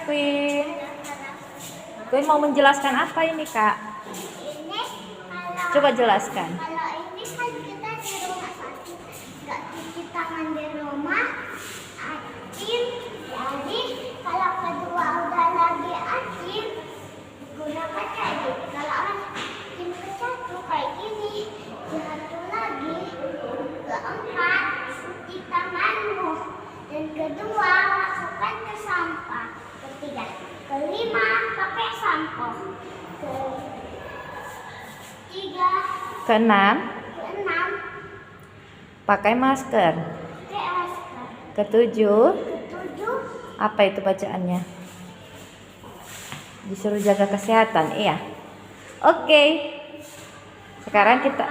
Queen. Queen mau menjelaskan apa ini, Kak? Ini kalau Coba jelaskan. Kalau ini kan kita di rumah sakit, nggak cuci tangan di rumah, acin. Jadi kalau kedua udah lagi acin, gunakan kayak gini. Kalau acin ke satu kayak gini, satu lagi, keempat cuci tanganmu, dan kedua masukkan ke sampah, ketiga, kelima pakai sampo, ketiga, Keenam, keenam pakai masker. pakai masker, Ketujuh, ketujuh apa itu bacaannya? Disuruh jaga kesehatan, iya. Oke. Sekarang kita